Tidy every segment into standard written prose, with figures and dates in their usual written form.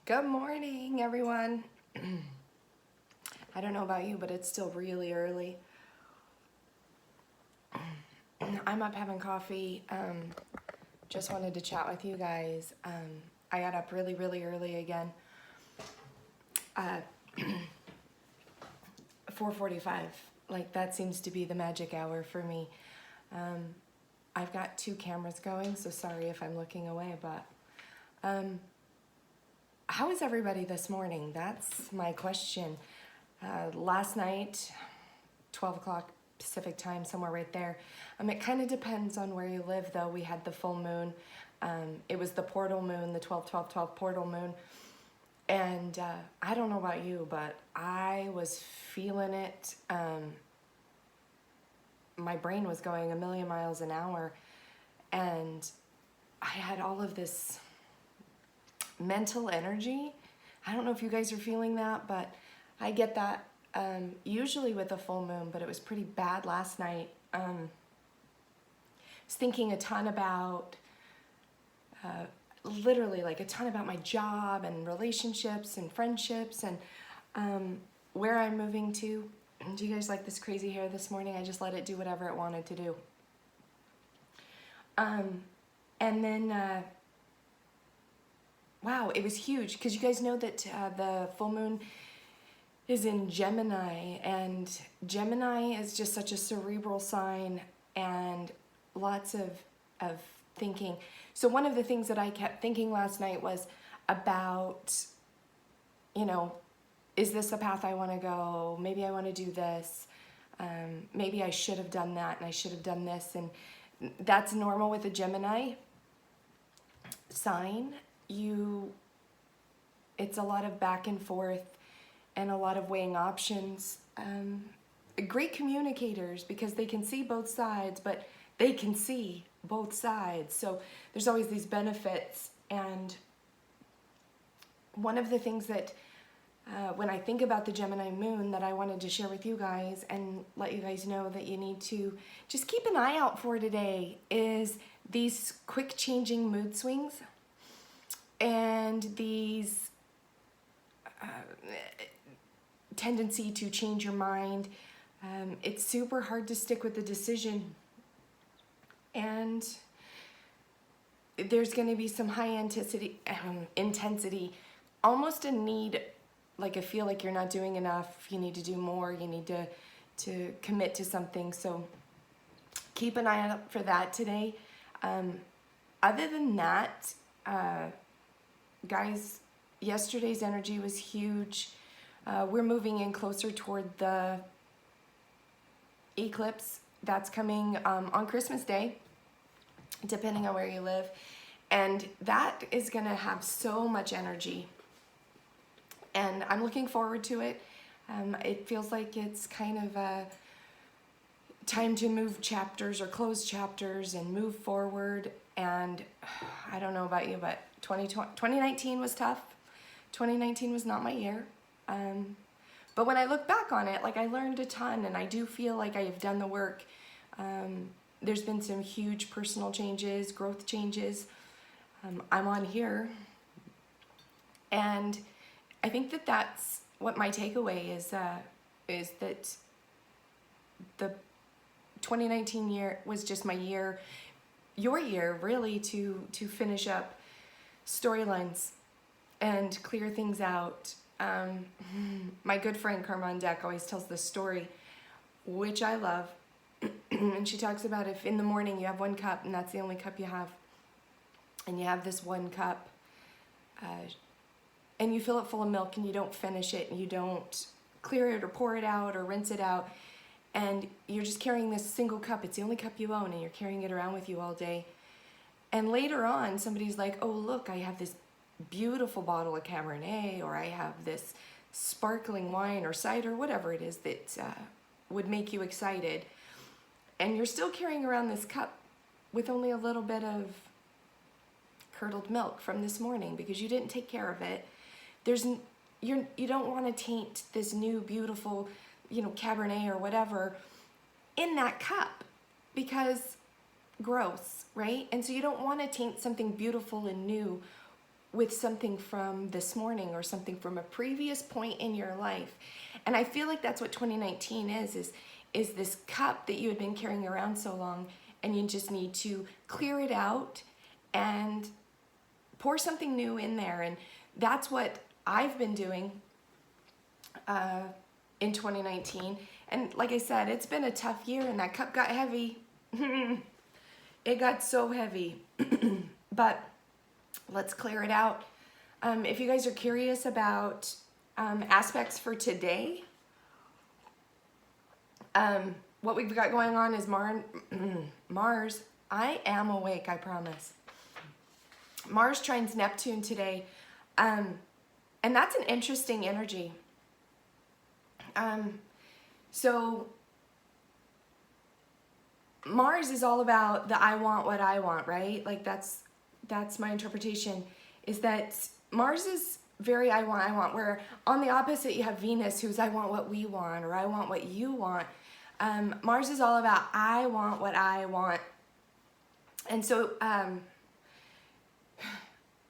Good morning, everyone. I don't know about you, but it's still really early. I'm up having coffee. Just wanted to chat with you guys. I got up really, really early again. 4:45. Like, that seems to be the magic hour for me. I've got two cameras going, so sorry if I'm looking away, but how is everybody this morning? That's my question. Last night, 12 o'clock Pacific time, somewhere right there. It kind of depends on where you live, though. We had the full moon. It was the portal moon, the 12-12-12 portal moon. And I don't know about you, but I was feeling it. My brain was going a million miles an hour. And I had all of this mental energy. I don't know if you guys are feeling that, but I get that usually with a full moon, but it was pretty bad last night. I was thinking a ton about, literally like a ton about my job and relationships and friendships and where I'm moving to. Do you guys like this crazy hair this morning? I just let it do whatever it wanted to do. And then, wow, it was huge because you guys know that the full moon is in Gemini, and Gemini is just such a cerebral sign and lots of thinking. So one of the things that I kept thinking last night was about, is this a path I want to go? Maybe I want to do this. Maybe I should have done that and I should have done this. And that's normal with a Gemini sign. It's a lot of back and forth and a lot of weighing options. Great communicators because they can see both sides, but they can see both sides. So there's always these benefits. And one of the things that when I think about the Gemini moon that I wanted to share with you guys and let you guys know that you need to just keep an eye out for today is these quick changing mood swings and these tendency to change your mind. It's super hard to stick with the decision, and there's going to be some high intensity, almost a need, like a feel like you're not doing enough. You need to do more. You need to commit to something. So keep an eye out for that today. Other than that, guys, yesterday's energy was huge. We're moving in closer toward the eclipse that's coming on Christmas Day, depending on where you live. And that is going to have so much energy. And I'm looking forward to it. It feels like it's kind of a time to move chapters or close chapters and move forward. And I don't know about you, but 2019 was tough. 2019 was not my year. But when I look back on it, like, I learned a ton, and I do feel like I have done the work. There's been some huge personal changes, growth changes. I'm on here. And I think that that's what my takeaway is that the 2019 year was just my year, your year, really, to finish up storylines and clear things out. My good friend Carmen Deck always tells this story, which I love. And she talks about if in the morning you have one cup and that's the only cup you have, and you have this one cup, and you fill it full of milk and you don't finish it and you don't clear it or pour it out or rinse it out, and you're just carrying this single cup, it's the only cup you own, and you're carrying it around with you all day. And later on, somebody's like, oh, look, I have this beautiful bottle of Cabernet, or I have this sparkling wine or cider, whatever it is that would make you excited. And you're still carrying around this cup with only a little bit of curdled milk from this morning because you didn't take care of it. You don't want to taint this new beautiful, Cabernet or whatever in that cup because gross, right? And so you don't want to taint something beautiful and new with something from this morning or something from a previous point in your life. And I feel like that's what 2019 is this cup that you had been carrying around so long, and you just need to clear it out and pour something new in there. And that's what I've been doing in 2019. And like I said, it's been a tough year, and that cup got heavy. It got so heavy. But let's clear it out. If you guys are curious about aspects for today, what we've got going on is Mars. I am awake, I promise. Mars trines Neptune today. And that's an interesting energy. So Mars is all about the I want what I want, right? Like that's my interpretation, is that Mars is very I want, where on the opposite you have Venus, who's I want what we want, or I want what you want. Mars is all about I want what I want. And so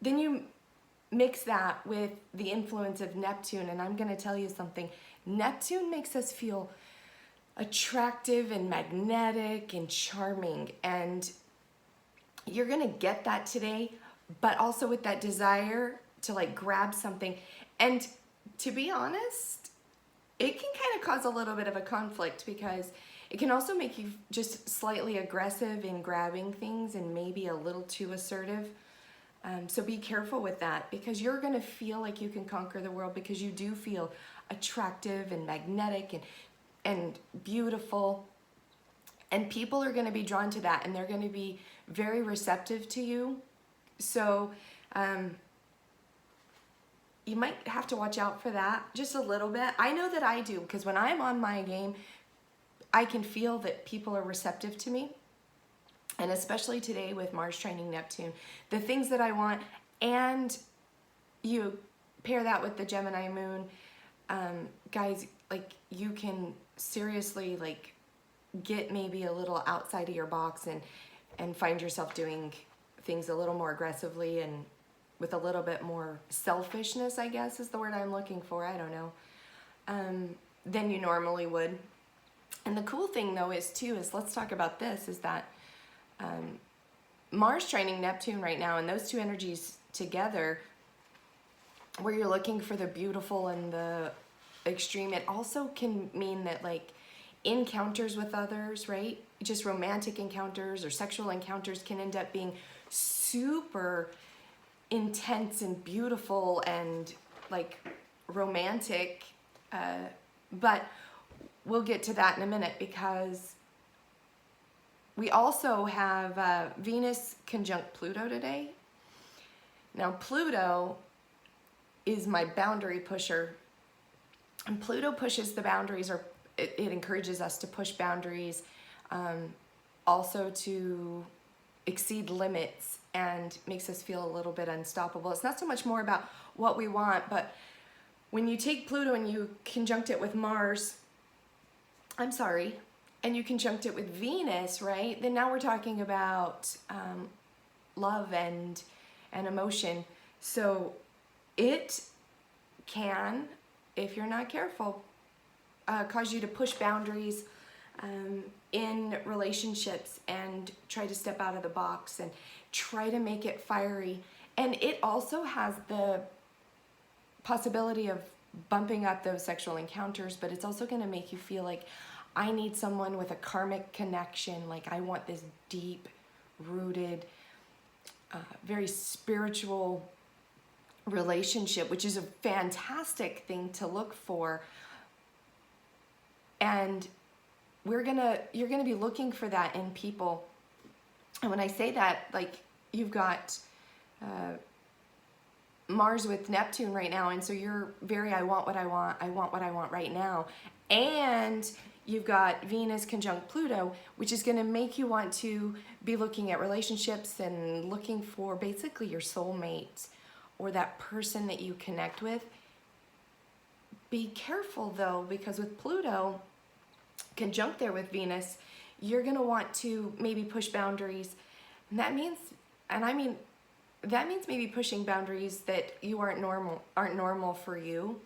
then you mix that with the influence of Neptune, and I'm going to tell you something. Neptune makes us feel attractive and magnetic and charming, and you're going to get that today, but also with that desire to like grab something. And to be honest, it can kind of cause a little bit of a conflict, because it can also make you just slightly aggressive in grabbing things and maybe a little too assertive. So be careful with that, because you're going to feel like you can conquer the world, because you do feel attractive and magnetic and beautiful. And people are going to be drawn to that, and they're going to be very receptive to you. So you might have to watch out for that just a little bit. I know that I do, because when I'm on my game, I can feel that people are receptive to me. And especially today with Mars trining Neptune, the things that I want, and you pair that with the Gemini moon, guys, like you can seriously like get maybe a little outside of your box and find yourself doing things a little more aggressively and with a little bit more selfishness, I guess is the word I'm looking for. I don't know, than you normally would. And the cool thing though is let's talk about this, is that Mars trining Neptune right now, and those two energies together, where you're looking for the beautiful and the extreme, it also can mean that like encounters with others, right? Just romantic encounters or sexual encounters can end up being super intense and beautiful and like romantic. But we'll get to that in a minute, because we also have Venus conjunct Pluto today. Now Pluto is my boundary pusher, and Pluto pushes the boundaries, or it encourages us to push boundaries, also to exceed limits, and makes us feel a little bit unstoppable. It's not so much more about what we want, but when you take Pluto and you conjunct it with Mars, and you conjunct it with Venus, right? Then now we're talking about love and emotion. So it can, if you're not careful, cause you to push boundaries in relationships and try to step out of the box and try to make it fiery. And it also has the possibility of bumping up those sexual encounters, but it's also going to make you feel like, I need someone with a karmic connection. Like I want this deep rooted, very spiritual relationship, which is a fantastic thing to look for. And you're gonna be looking for that in people. And when I say that, like you've got Mars with Neptune right now, and so you're very I want what I want right now. And you've got Venus conjunct Pluto, which is going to make you want to be looking at relationships and looking for basically your soulmate or that person that you connect with. Be careful though, because with Pluto conjunct there with Venus, you're going to want to maybe push boundaries. And that means, and I mean that means maybe pushing boundaries that you aren't normal for you,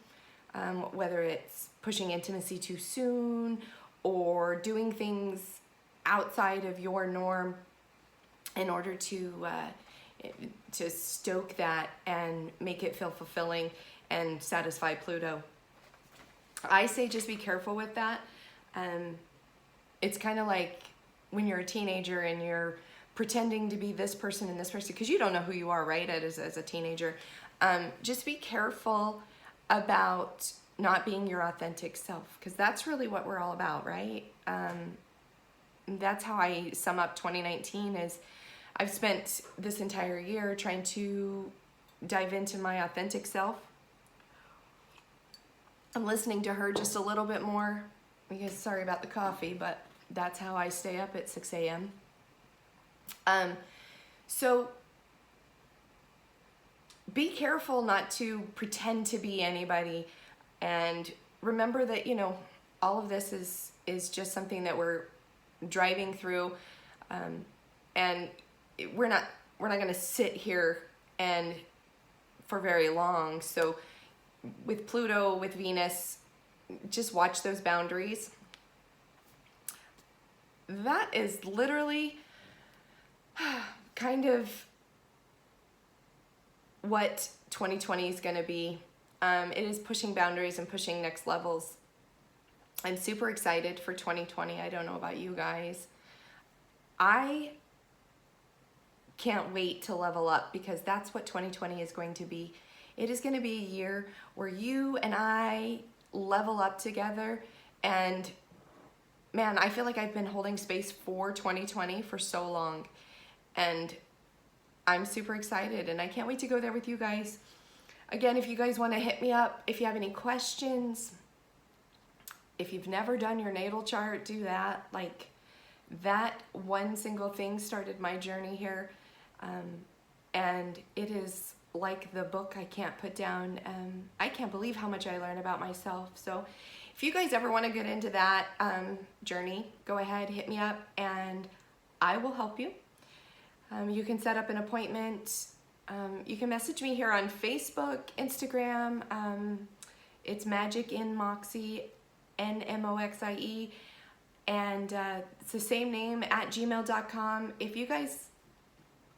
whether it's pushing intimacy too soon or doing things outside of your norm in order to stoke that and make it feel fulfilling and satisfy Pluto. I say just be careful with that. It's kind of like when you're a teenager and you're pretending to be this person and this person, because you don't know who you are, right, as a teenager. Just be careful about not being your authentic self, because that's really what we're all about, right? That's how I sum up 2019 is I've spent this entire year trying to dive into my authentic self. I'm listening to her just a little bit more because, sorry about the coffee, but that's how I stay up at 6 a.m. So be careful not to pretend to be anybody, and remember that, all of this is just something that we're driving through, and we're not going to sit here and for very long. So with Pluto, with Venus, just watch those boundaries. That is literally kind of what 2020 is going to be. It is pushing boundaries and pushing next levels. I'm super excited for 2020. I don't know about you guys. I can't wait to level up, because that's what 2020 is going to be. It is going to be a year where you and I level up together. And man, I feel like I've been holding space for 2020 for so long. And I'm super excited, and I can't wait to go there with you guys. Again, if you guys want to hit me up, if you have any questions, if you've never done your natal chart, do that. Like, that one single thing started my journey here. And it is like the book I can't put down. I can't believe how much I learned about myself. So if you guys ever want to get into that journey, go ahead, hit me up, and I will help you. You can set up an appointment. You can message me here on Facebook, Instagram. It's Magic in Moxie, NMOXIE, and it's the same name at gmail.com. If you guys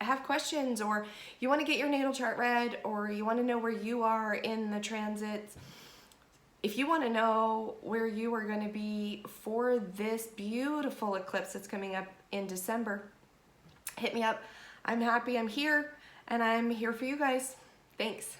have questions, or you want to get your natal chart read, or you want to know where you are in the transits, if you want to know where you are going to be for this beautiful eclipse that's coming up in December, hit me up. I'm happy I'm here, and I'm here for you guys. Thanks.